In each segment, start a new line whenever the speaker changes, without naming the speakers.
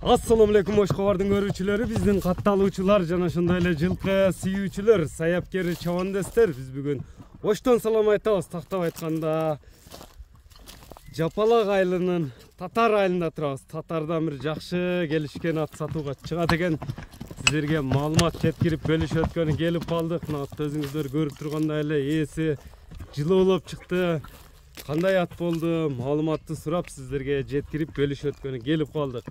Assalamu alaikum Oşkovar'dın görүүчүлөрү, биздин катталуучулар жана ошондой эле жылкы сүйүүчүлөр, саяпкер чабандестер. Биз бүгүн Оштон салам айтабыз. Тактап айтканда Жапалак айылынын Татар айылында турабыз. Татардан бир жакшы келишкен ат сатууга чыгат экен. Сиздерге маалымат жеткирип бөлүшөт өткөнү келип калдык. Мына атты өзүңүздөр көрүп тургандай эле ээси жылуулап чыкты. Кандай ат болду? Маалыматты сурап сиздерге жеткирип бөлүшөт өткөнү келип калдык.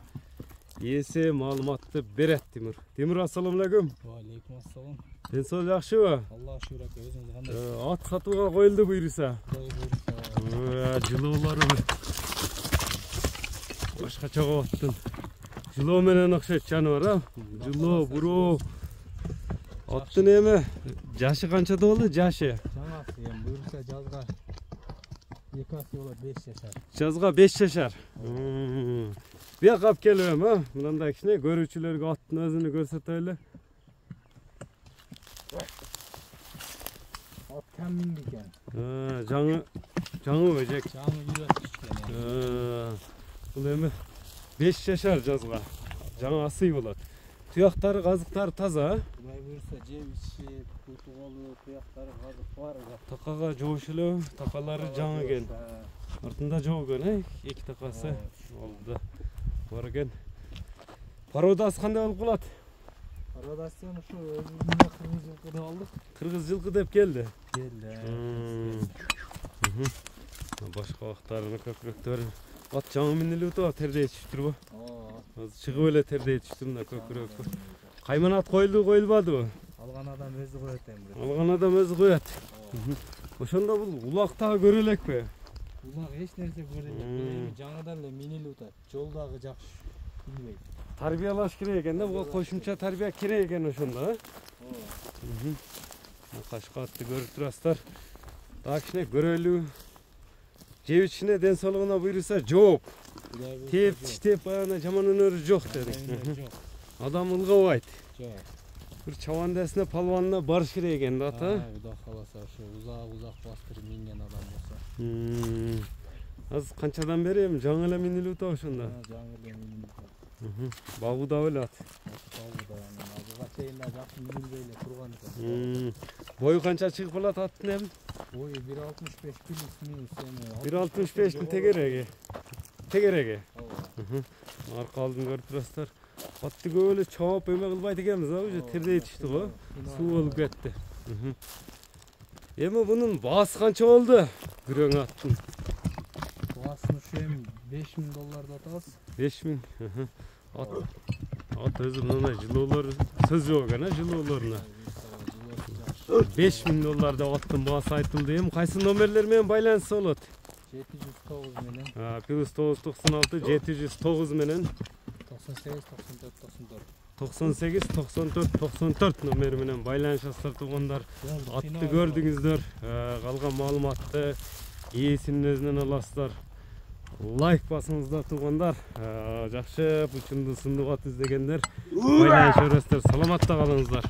Ээси маалыматты берет Тимур. Тимур, ассаламу алейкум.
Алейкум ассалам.
Ден соолук жакшыбы?
Аллах шүгүр ака, өзүңүз кандай?
Ат сатууга коюлду буйруса. Жылуулары башкача аттын. Жылоо менен окшойт жаныбар, а? Жылоо, буруу. Аттын эми жашы канчада болду? Жашы?
Жаңасы эми буйруса жазга 2 асы болот, 5 жашар.
Жазга 5 жашар. Бияк алып келем, а? Мындай кичине көрүүчүлөргө аттын өзүнү көрсөтөлү.
Ат кем минди экен?
Жаңы бежек.
Жаңы жүрөт экен.
Бул эми 5 жашар жазга. Жаңы асый болот. Туяктары, казыктары таза, а?
Кудай буйруса жеп ичип, куту болуп, туяктары казык бар.
Такага жоош эле, такалары жаңы экен. Артында жок экен, эки такасы болду. Бар экен. Породасы кандай болуп калат?
Породасы ушу өзүбүздүн кыргыз жылкы деп алдык.
Кыргыз жылкы деп келди. Башка вактарын, көкүрөктөрүн. Ат жаңы минилип атабы, тердей түшүп турбу? Чыгып эле тердей түштү мына көкүрөккө. Кайман ат коюлду, коюлбадыбы?
Алган адам өзү коет эми.
Алган адам өзү коет. Ошондо бул улактагы көрө элекпи?
Улак эч нерсе көрө элек. Жаңыдан эле минилип атат. Жолдагы жакшы билбейт.
Тарбиялаш керек экен да, буга кошумча тарбия керек экен ошондо, Кашка атты көрүп турасыздар. Дагы кичине көрөлү. Жеп ичине ден соолугуна буйруса жооп. Теп тиштеп баягы жаман өнөрү жок деди. Адам ылгабайт.
Жок.
Бир чабандасына, палванына барыш керек экен да, ата.
Кудай кааласа ошо узак бастырып минген адам болсо.
Азыр канчадан бери эми жаңы эле минилип атабы ошондо?
Жаңы эле минилип.
Багуда беле ат.
Багуда азырга чейин да жакшы минилбей эле турган экен.
Бою канча чыгып калат аттын эми?
Бою 1.65 плюс минус эми.
1.65 тегереги. Тегереги. Арка алдын көрүп турасыздар. Атты көп эле чоп эме кылбайт экенбиз, а уже тердей түштү го. Суу болуп кетти. Эми бунун баасы канча болду? Күрөң аттын.
Баасын ушу эми $5000 деп атабыз.
5000. Ат өзү мына жылуулар сөз жок экен, жылууларына. $5000 деп аттын баасы айтылды. Эми кайсы номерлер менен байланышса болот?
709 менен.
Плюс 996 709 менен 98 94 94 номери менен байланышасыздар тугандар. Атты көрдүңүздөр, калган маалыматты ээсинин өзүнөн аласыздар. Лайк басыңыздар тугандар. Жакшы, бучунду сындык ат издегендер байланыша бересиздер. Саламатта калыңыздар.